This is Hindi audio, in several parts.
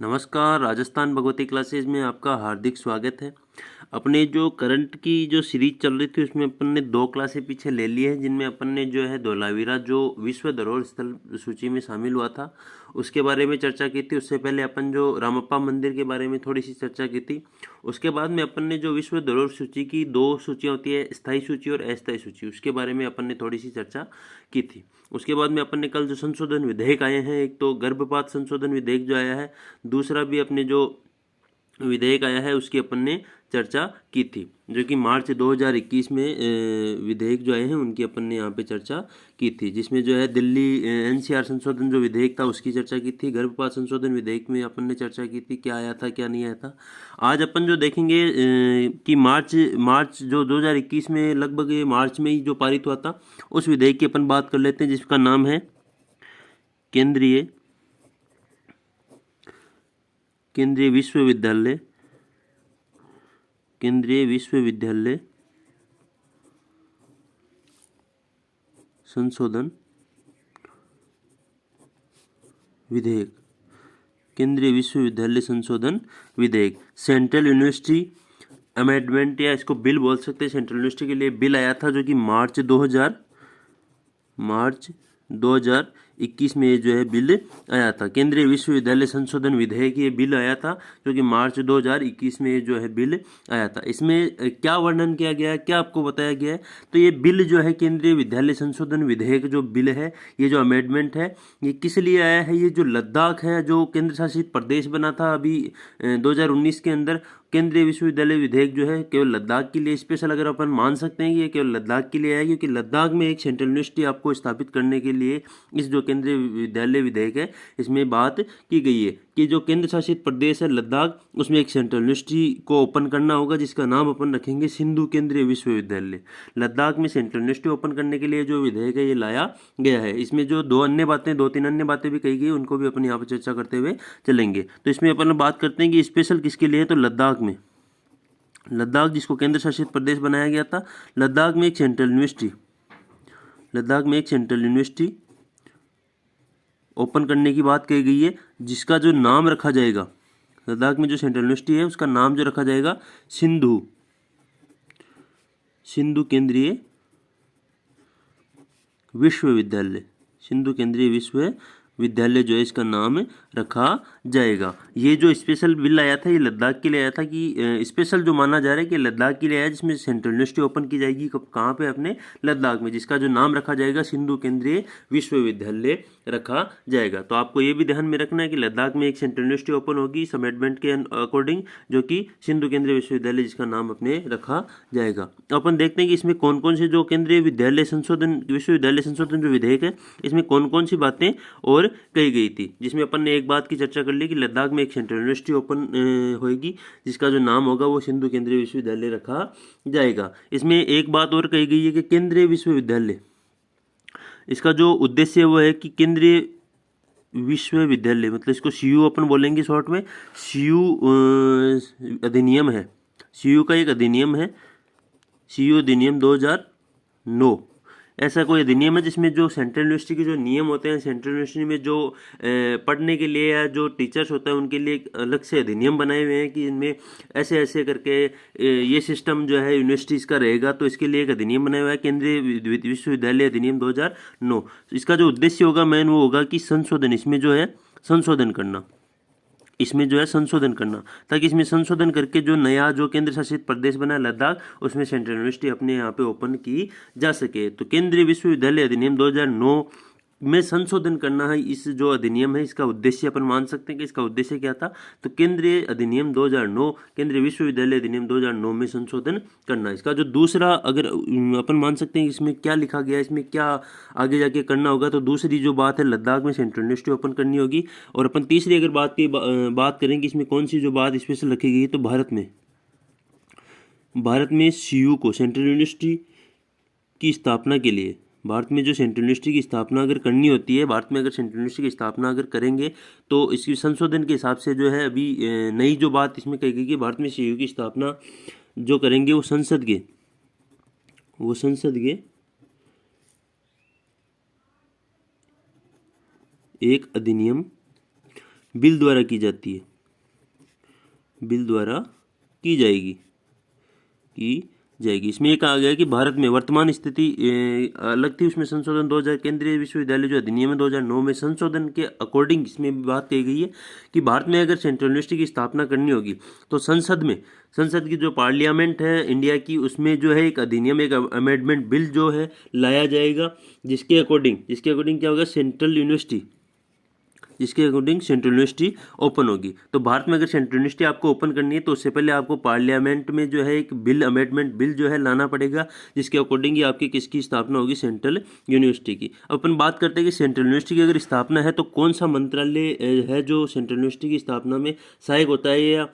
नमस्कार, राजस्थान भगवती क्लासेज में आपका हार्दिक स्वागत है। अपने जो करंट की जो सीरीज चल रही थी उसमें अपन ने 2 क्लासें पीछे ले ली है, जिनमें अपन ने जो है धौलावीरा जो विश्व धरोहर स्थल सूची में शामिल हुआ था उसके बारे में चर्चा की थी। उससे पहले अपन जो रामप्पा मंदिर के बारे में थोड़ी सी चर्चा की थी। उसके बाद में अपन ने जो विश्व धरोहर सूची की 2 सूचियाँ होती है, स्थायी सूची और अस्थायी सूची, उसके बारे में अपन ने थोड़ी सी चर्चा की थी। उसके बाद में अपन ने कल जो संशोधन विधेयक आए हैं, एक तो गर्भपात संशोधन विधेयक जो आया है, दूसरा भी अपने जो विधेयक आया है उसकी अपन ने चर्चा की थी, जो कि मार्च 2021 में विधेयक जो आए हैं उनकी अपन ने यहाँ पे चर्चा की थी, जिसमें जो है दिल्ली एनसीआर संशोधन जो विधेयक था उसकी चर्चा की थी। गर्भपात संशोधन विधेयक में अपन ने चर्चा की थी क्या आया था क्या नहीं आया था। आज अपन जो देखेंगे कि मार्च जो 2021 में लगभग मार्च में ही जो पारित हुआ था उस विधेयक की अपन बात कर लेते हैं, जिसका नाम है केंद्रीय विश्वविद्यालय संशोधन विधेयक। केंद्रीय विश्वविद्यालय संशोधन विधेयक, सेंट्रल यूनिवर्सिटी अमेंडमेंट या इसको बिल बोल सकते हैं। सेंट्रल यूनिवर्सिटी के लिए बिल आया था जो कि मार्च 2021 में जो है बिल आया था। केंद्रीय विश्वविद्यालय संशोधन विधेयक ये बिल आया था जो कि मार्च 2021 में जो है बिल आया था। इसमें क्या वर्णन किया गया है, क्या आपको बताया गया है, तो ये बिल जो है केंद्रीय विद्यालय संशोधन विधेयक जो बिल है, ये जो अमेंडमेंट है, ये किस लिए आया है। ये जो लद्दाख है जो केंद्र शासित प्रदेश बना था अभी 2019 के अंदर, केंद्रीय विश्वविद्यालय विधेयक जो है केवल लद्दाख के लिए स्पेशल अगर अपन मान सकते हैं कि ये केवल लद्दाख के लिए है, क्योंकि लद्दाख में एक सेंट्रल यूनिवर्सिटी आपको स्थापित करने के लिए इस जो केंद्रीय विद्यालय विधेयक है इसमें बात की गई है कि जो केंद्र शासित प्रदेश है लद्दाख, उसमें एक सेंट्रल यूनिवर्सिटी को ओपन करना होगा जिसका नाम अपन रखेंगे सिंधु केंद्रीय विश्वविद्यालय। लद्दाख में सेंट्रल यूनिवर्सिटी ओपन करने के लिए जो विधेयक है ये लाया गया है। इसमें जो 2-3 अन्य बातें भी कही गई उनको भी अपन यहाँ पर चर्चा करते हुए चलेंगे। तो इसमें अपन बात करते हैं कि स्पेशल किसके लिए है, तो लद्दाख में, लद्दाख जिसको केंद्र शासित प्रदेश बनाया गया था, लद्दाख में एक सेंट्रल यूनिवर्सिटी ओपन करने की बात कही गई है, जिसका जो नाम रखा जाएगा, लद्दाख में जो सेंट्रल यूनिवर्सिटी है उसका नाम जो रखा जाएगा सिंधु केंद्रीय विश्वविद्यालय जो है इसका नाम रखा जाएगा। ये जो स्पेशल बिल आया था ये लद्दाख के लिए आया था, कि स्पेशल जो माना जा रहा है कि लद्दाख के लिए आया, जिसमें सेंट्रल यूनिवर्सिटी ओपन की जाएगी कहाँ पे, अपने लद्दाख में, जिसका जो नाम रखा जाएगा सिंधु केंद्रीय विश्वविद्यालय रखा जाएगा। तो आपको ये भी ध्यान में रखना है कि लद्दाख में एक सेंट्रल यूनिवर्सिटी ओपन होगी इस अमेंडमेंट के अकॉर्डिंग, जो कि सिंधु केंद्रीय विश्वविद्यालय जिसका नाम अपने रखा जाएगा। तो अपन देखते हैं कि इसमें कौन कौन से जो केंद्रीय विश्वविद्यालय संशोधन जो विधेयक है इसमें कौन कौन सी बातें और कही गई थी, जिसमें अपन ने एक बात की चर्चा कर ली कि लद्दाख में एक सेंट्रल यूनिवर्सिटी ओपन होगी जिसका जो नाम होगा वो सिंधु केंद्रीय विश्वविद्यालय रखा जाएगा। इसमें एक बात और कही गई है कि केंद्रीय विश्वविद्यालय, इसका जो उद्देश्य है वो है कि केंद्रीय विश्वविद्यालय, मतलब इसको सीयू अपन बोलेंगे शॉर्ट में, सीयू अधिनियम है, सीयू का एक अधिनियम है, सीयू अधिनियम 2009, ऐसा कोई अधिनियम है जिसमें जो सेंट्रल यूनिवर्सिटी के जो नियम होते हैं, सेंट्रल यूनिवर्सिटी में जो पढ़ने के लिए या जो टीचर्स होता है उनके लिए एक अलग से अधिनियम बनाए हुए हैं कि इनमें ऐसे ऐसे करके ये सिस्टम जो है यूनिवर्सिटीज़ का रहेगा। तो इसके लिए एक अधिनियम बनाया हुआ है केंद्रीय विश्वविद्यालय अधिनियम 2009। इसका जो उद्देश्य होगा मेन वो होगा कि संशोधन, इसमें जो है संशोधन करना, ताकि इसमें संशोधन करके जो नया जो केंद्र शासित प्रदेश बना है लद्दाख, उसमें सेंट्रल यूनिवर्सिटी अपने यहाँ पे ओपन की जा सके। तो केंद्रीय विश्वविद्यालय अधिनियम 2009 में संशोधन करना है, इस जो अधिनियम है इसका उद्देश्य अपन मान सकते हैं कि इसका उद्देश्य क्या था, तो केंद्रीय अधिनियम 2009, केंद्रीय विश्वविद्यालय अधिनियम 2009 में संशोधन करना। इसका जो दूसरा अगर अपन मान सकते हैं इसमें क्या लिखा गया, इसमें क्या आगे जाके करना होगा, तो दूसरी जो बात है लद्दाख में सेंट्रल यूनिवर्सिटी ओपन करनी होगी। और अपन तीसरी अगर बात करेंगे इसमें कौन सी जो बात स्पेशल रखी गई है, तो भारत में सीयू को, सेंट्रल यूनिवर्सिटी की स्थापना के लिए, भारत में जो सेंट्रल यूनिवर्सिटी की स्थापना अगर करनी होती है, भारत में अगर सेंट्रल यूनिवर्सिटी की स्थापना अगर करेंगे तो इसकी संशोधन के हिसाब से जो है अभी नई जो बात इसमें कही गई कि भारत में सीयू की स्थापना जो करेंगे वो संसद के एक अधिनियम बिल द्वारा की जाती है। बिल द्वारा की जाएगी। इसमें एक आ गया कि भारत में वर्तमान स्थिति अलग थी, उसमें संशोधन 2000 केंद्रीय विश्वविद्यालय जो अधिनियम है 2009 में संशोधन के अकॉर्डिंग इसमें भी बात कही गई है कि भारत में अगर सेंट्रल यूनिवर्सिटी की स्थापना करनी होगी तो संसद की जो पार्लियामेंट है इंडिया की, उसमें जो है एक अधिनियम, एक अमेंडमेंट बिल जो है लाया जाएगा, जिसके अकॉर्डिंग क्या होगा, जिसके अकॉर्डिंग सेंट्रल यूनिवर्सिटी ओपन होगी। तो भारत में अगर सेंट्रल यूनिवर्सिटी आपको ओपन करनी है तो उससे पहले आपको पार्लियामेंट में जो है एक बिल, अमेंडमेंट बिल जो है लाना पड़ेगा, जिसके अकॉर्डिंग ही आपकी किसकी स्थापना होगी, सेंट्रल यूनिवर्सिटी की। अपन बात करते हैं कि सेंट्रल यूनिवर्सिटी की अगर स्थापना है तो कौन सा मंत्रालय है जो सेंट्रल यूनिवर्सिटी की स्थापना में सहायक होता है, या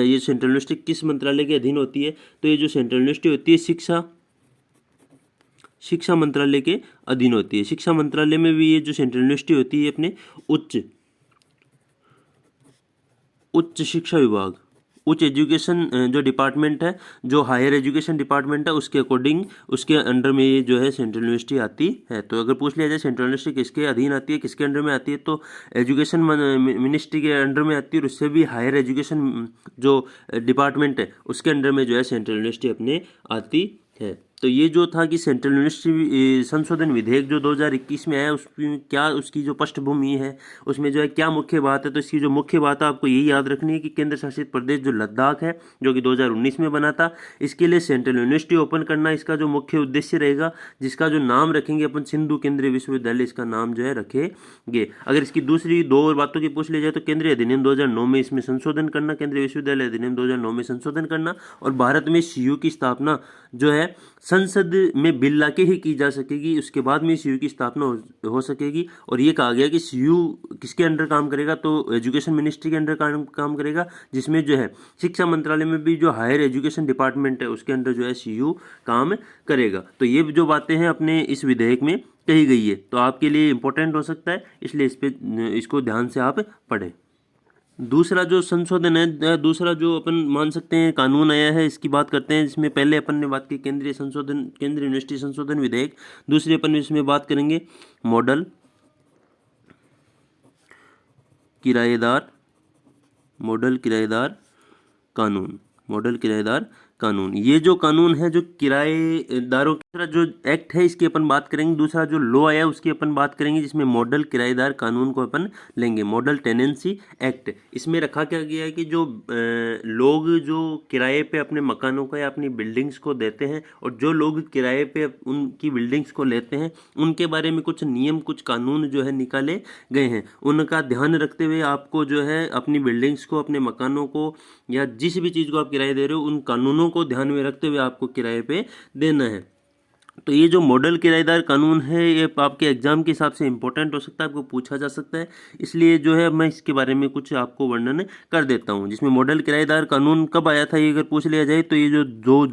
ये सेंट्रल यूनिवर्सिटी किस मंत्रालय के अधीन होती है। तो ये जो सेंट्रल यूनिवर्सिटी होती है शिक्षा मंत्रालय के अधीन होती है। शिक्षा मंत्रालय में भी ये जो सेंट्रल यूनिवर्सिटी होती है अपने उच्च शिक्षा विभाग, उच्च एजुकेशन जो डिपार्टमेंट है, जो हायर एजुकेशन डिपार्टमेंट है, उसके अकॉर्डिंग उसके अंडर में ये जो है सेंट्रल यूनिवर्सिटी आती है। तो अगर पूछ लिया जाए सेंट्रल यूनिवर्सिटी किसके अधीन आती है, किसके अंडर में आती है, तो एजुकेशन मिनिस्ट्री के अंडर में आती है, और उससे भी हायर एजुकेशन जो डिपार्टमेंट है उसके अंडर में जो है सेंट्रल यूनिवर्सिटी अपने आती है। तो ये जो था कि सेंट्रल यूनिवर्सिटी संशोधन विधेयक जो 2021 में आया, उसमें क्या उसकी जो पृष्ठभूमि है, उसमें जो है क्या मुख्य बात है। तो इसकी जो मुख्य बात है आपको यही याद रखनी है कि केंद्र शासित प्रदेश जो लद्दाख है, जो कि 2019 में बना था, इसके लिए सेंट्रल यूनिवर्सिटी ओपन करना इसका जो मुख्य उद्देश्य रहेगा, जिसका जो नाम रखेंगे अपन सिंधु केंद्रीय विश्वविद्यालय, इसका नाम जो है रखेंगे। अगर इसकी दूसरी दो और बातों की पूछ ली जाए तो केंद्रीय अधिनियम 2009 में इसमें संशोधन करना, केंद्रीय विश्वविद्यालय अधिनियम 2009 में संशोधन करना, और भारत में सीयू की स्थापना जो है संसद में बिल लाके ही की जा सकेगी, उसके बाद में सीयू की स्थापना हो सकेगी। और ये कहा गया कि सीयू किसके अंडर काम करेगा, तो एजुकेशन मिनिस्ट्री के अंडर काम करेगा, जिसमें जो है शिक्षा मंत्रालय में भी जो हायर एजुकेशन डिपार्टमेंट है उसके अंडर जो है सीयू काम करेगा। तो ये जो बातें हैं अपने इस विधेयक में कही गई है, तो आपके लिए इंपॉर्टेंट हो सकता है, इसलिए इसको ध्यान से आप पढ़ें। दूसरा जो संशोधन है, दूसरा जो अपन मान सकते हैं कानून आया है, इसकी बात करते हैं। जिसमें पहले अपन ने बात की केंद्रीय यूनिवर्सिटी संशोधन विधेयक, दूसरी अपन इसमें बात करेंगे मॉडल किराएदार कानून। ये जो कानून है जो किराएदारों का जो एक्ट है, इसकी अपन बात करेंगे। दूसरा जो लॉ आया उसकी अपन बात करेंगे, जिसमें मॉडल किराएदार कानून को अपन लेंगे, मॉडल टेनेंसी एक्ट। इसमें रखा क्या गया है कि जो लोग जो किराए पे अपने मकानों को या अपनी बिल्डिंग्स को देते हैं, और जो लोग किराए पे उनकी बिल्डिंग्स को लेते हैं, उनके बारे में कुछ नियम, कुछ कानून जो है निकाले गए हैं। उनका ध्यान रखते हुए आपको जो है अपनी बिल्डिंग्स को, अपने मकानों को, या जिस भी चीज़ को आप किराए दे रहे हो, उन कानूनों को ध्यान में रखते हुए आपको किराए पे देना है। तो ये जो मॉडल किराएदार कानून है, ये आपके एग्जाम के हिसाब से इंपॉर्टेंट हो सकता है, आपको पूछा जा सकता है, इसलिए जो है मैं इसके बारे में कुछ आपको वर्णन कर देता हूँ। जिसमें मॉडल किराएदार कानून कब आया था, ये अगर पूछ लिया जाए तो ये जो 2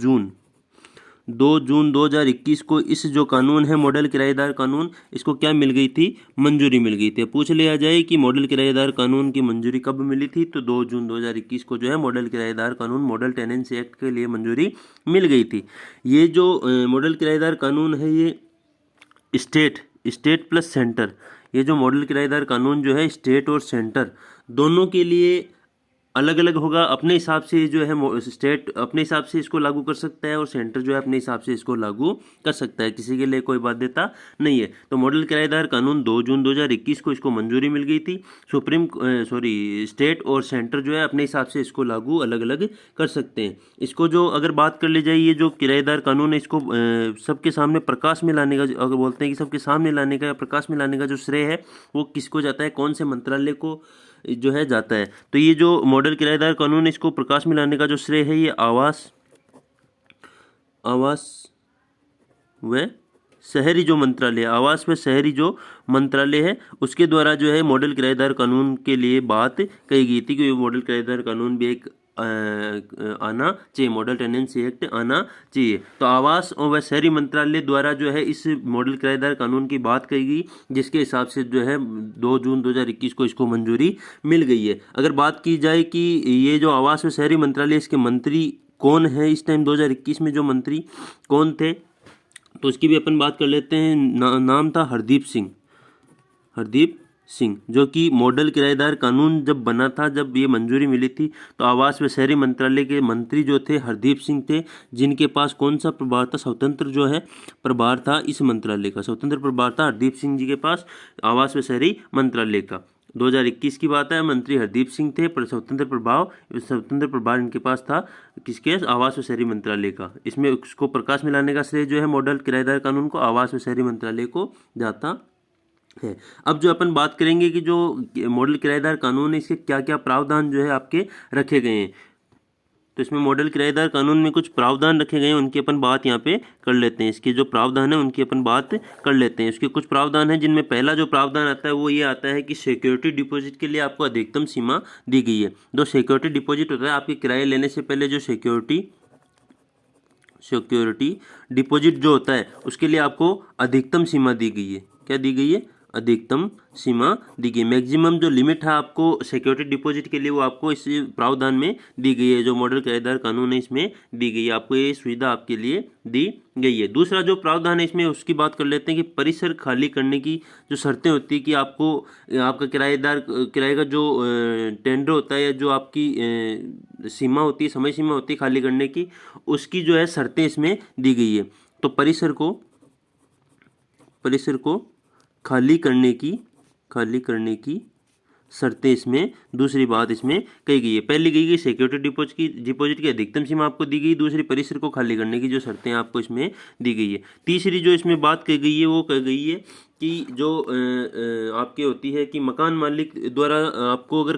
जून 2021 को इस जो कानून है मॉडल किराएदार कानून, इसको क्या मिल गई थी, मंजूरी मिल गई थी। पूछ लिया जाए कि मॉडल किराएदार कानून की मंजूरी कब मिली थी, तो 2 जून 2021 को जो है मॉडल किराएदार कानून, मॉडल टेनेंसी एक्ट के लिए मंजूरी मिल गई थी। ये जो मॉडल किराएदार कानून है, ये स्टेट प्लस सेंटर, ये जो मॉडल किराएदार कानून जो है स्टेट और सेंटर दोनों के लिए अलग अलग होगा। अपने हिसाब से जो है स्टेट अपने हिसाब से इसको लागू कर सकता है, और सेंटर जो है अपने हिसाब से इसको लागू कर सकता है, किसी के लिए कोई बाध्यता नहीं है। तो मॉडल किराएदार कानून 2 जून 2021 को इसको मंजूरी मिल गई थी। स्टेट और सेंटर जो है अपने हिसाब से इसको लागू अलग अलग कर सकते हैं। इसको जो अगर बात कर ली जाए, ये जो किराएदार कानून है, इसको सबके सामने प्रकाश में लाने का, अगर बोलते हैं कि सबके सामने लाने का, प्रकाश में लाने का जो श्रेय है वो किसको जाता है, कौन से मंत्रालय को जो है जाता है। तो ये जो मॉडल किराएदार कानून है, इसको प्रकाश में लाने का जो श्रेय है, ये आवास व शहरी जो मंत्रालय, आवास व शहरी जो मंत्रालय है, उसके द्वारा जो है मॉडल किराएदार कानून के लिए बात कही गई थी कि मॉडल किराएदार कानून भी एक आना चाहिए, मॉडल टेनेंसी एक्ट आना चाहिए। तो आवास और शहरी मंत्रालय द्वारा जो है इस मॉडल किराएदार कानून की बात कही गई, जिसके हिसाब से जो है 2 जून 2021 को इसको मंजूरी मिल गई है। अगर बात की जाए कि ये जो आवास और शहरी मंत्रालय, इसके मंत्री कौन है इस टाइम 2021 में, जो मंत्री कौन थे, तो उसकी भी अपन बात कर लेते हैं। नाम था हरदीप सिंह, जो कि मॉडल किराएदार कानून जब बना था, जब ये मंजूरी मिली थी, तो आवास व शहरी मंत्रालय के मंत्री जो थे हरदीप सिंह थे, जिनके पास कौन सा प्रभार था, स्वतंत्र जो है प्रभार था इस मंत्रालय का, स्वतंत्र प्रभार था हरदीप सिंह जी के पास आवास व शहरी मंत्रालय का। 2021 की बात है, मंत्री हरदीप सिंह थे, पर स्वतंत्र प्रभार इनके पास था किसके, आवास व शहरी मंत्रालय का। इसमें उसको प्रकाश में लाने का श्रेय जो है मॉडल किराएदार कानून को आवास व शहरी मंत्रालय को जाता है। अब जो अपन बात करेंगे कि जो मॉडल किराएदार कानून है, इसके क्या क्या प्रावधान जो है आपके रखे गए हैं। तो इसमें मॉडल किराएदार कानून में कुछ प्रावधान रखे गए हैं, उनकी अपन बात यहाँ पे कर लेते हैं। इसके जो प्रावधान है उनकी अपन बात कर लेते हैं। इसके कुछ प्रावधान हैं, जिनमें पहला जो प्रावधान आता है वो ये आता है कि सिक्योरिटी डिपॉजिट के लिए आपको अधिकतम सीमा दी गई है। जो सिक्योरिटी डिपॉजिट होता है, आपके किराए लेने से पहले जो सिक्योरिटी डिपॉजिट जो होता है, उसके लिए आपको अधिकतम सीमा दी गई है। क्या दी गई है? अधिकतम सीमा दी गई। मैक्सिमम जो लिमिट है आपको सिक्योरिटी डिपॉजिट के लिए, वो आपको इस प्रावधान में दी गई है। जो मॉडल किराएदार कानून है इसमें दी गई है, आपको ये सुविधा आपके लिए दी गई है। दूसरा जो प्रावधान है इसमें, उसकी बात कर लेते हैं कि परिसर खाली करने की जो शर्तें होती है कि आपको आपका किराए का जो टेंडर होता है, या जो आपकी सीमा होती है, समय सीमा होती है खाली करने की, उसकी जो है शर्तें इसमें दी गई है। तो परिसर को खाली करने की शर्तें इसमें, दूसरी बात इसमें कही गई है। पहली गई सिक्योरिटी डिपॉजिट की अधिकतम सीमा आपको दी गई, दूसरी परिसर को खाली करने की जो शर्तें आपको इसमें दी गई है। तीसरी जो इसमें बात कही गई है वो कही गई है कि जो आपके होती है कि मकान मालिक द्वारा आपको अगर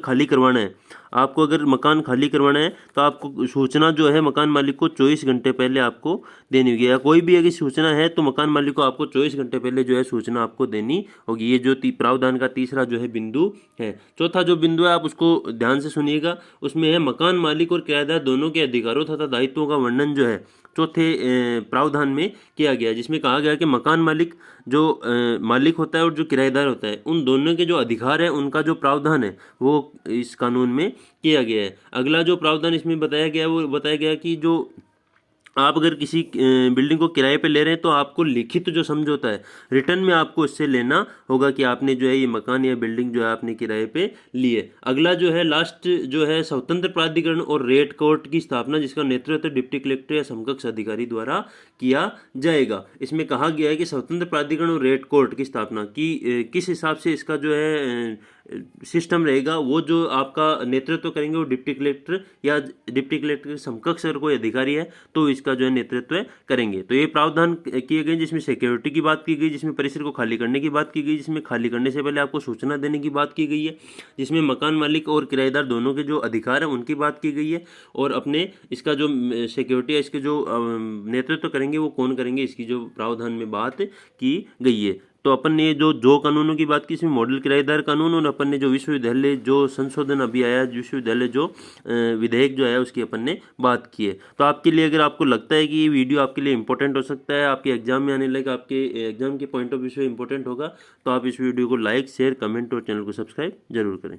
मकान खाली करवाना है, तो आपको सूचना जो है मकान मालिक को 24 घंटे पहले आपको देनी होगी। या कोई भी अगर सूचना है तो मकान मालिक को आपको 24 घंटे पहले जो है सूचना आपको देनी होगी। ये जो प्रावधान का तीसरा जो है बिंदु है। चौथा जो बिंदु है, आप उसको ध्यान से सुनिएगा, उसमें है मकान मालिक और किराएदार दोनों के अधिकारों तथा दायित्वों का वर्णन जो है चौथे प्रावधान में किया गया, जिसमें कहा गया कि मकान मालिक जो मालिक होता है और जो किराएदार होता है, उन दोनों के जो अधिकार है, उनका जो प्रावधान है वो इस कानून में किया गया है। अगला जो प्रावधान इसमें बताया गया वो बताया गया कि जो आप अगर किसी बिल्डिंग को किराए पे ले रहे हैं, तो आपको लिखित जो समझौता है रिटर्न में आपको इससे लेना होगा कि आपने जो है ये मकान या बिल्डिंग जो है आपने किराए पे ली है। अगला जो है लास्ट जो है, स्वतंत्र प्राधिकरण और रेट कोर्ट की स्थापना, जिसका नेतृत्व डिप्टी कलेक्टर या समकक्ष अधिकारी द्वारा किया जाएगा। इसमें कहा गया है कि स्वतंत्र प्राधिकरण और रेट कोर्ट की स्थापना की किस हिसाब से इसका जो है सिस्टम रहेगा, वो जो आपका नेतृत्व करेंगे वो डिप्टी कलेक्टर या डिप्टी कलेक्टर के समकक्ष अगर कोई अधिकारी है तो इसका जो है नेतृत्व करेंगे। तो ये प्रावधान किए गए, जिसमें सिक्योरिटी की बात की गई, जिसमें परिसर को खाली करने की बात की गई, जिसमें खाली करने से पहले आपको सूचना देने की बात की गई है, जिसमें मकान मालिक और किराएदार दोनों के जो अधिकार है उनकी बात की गई है, और अपने इसका जो सिक्योरिटी है, इसके जो नेतृत्व करेंगे वो कौन करेंगे, इसकी जो प्रावधान में बात की गई है। तो अपन ने जो कानूनों की बात की, इसमें मॉडल किराएदार कानून, और अपन ने जो विश्वविद्यालय जो संशोधन अभी आया, विश्वविद्यालय जो विधेयक जो है उसकी अपन ने बात की है। तो आपके लिए, अगर आपको लगता है कि ये वीडियो आपके लिए इंपॉर्टेंट हो सकता है, आपके एग्जाम में आने लगे, आपके एग्जाम के पॉइंट ऑफ व्यू से इंपॉर्टेंट होगा, तो आप इस वीडियो को लाइक, शेयर, कमेंट और चैनल को सब्सक्राइब जरूर करें।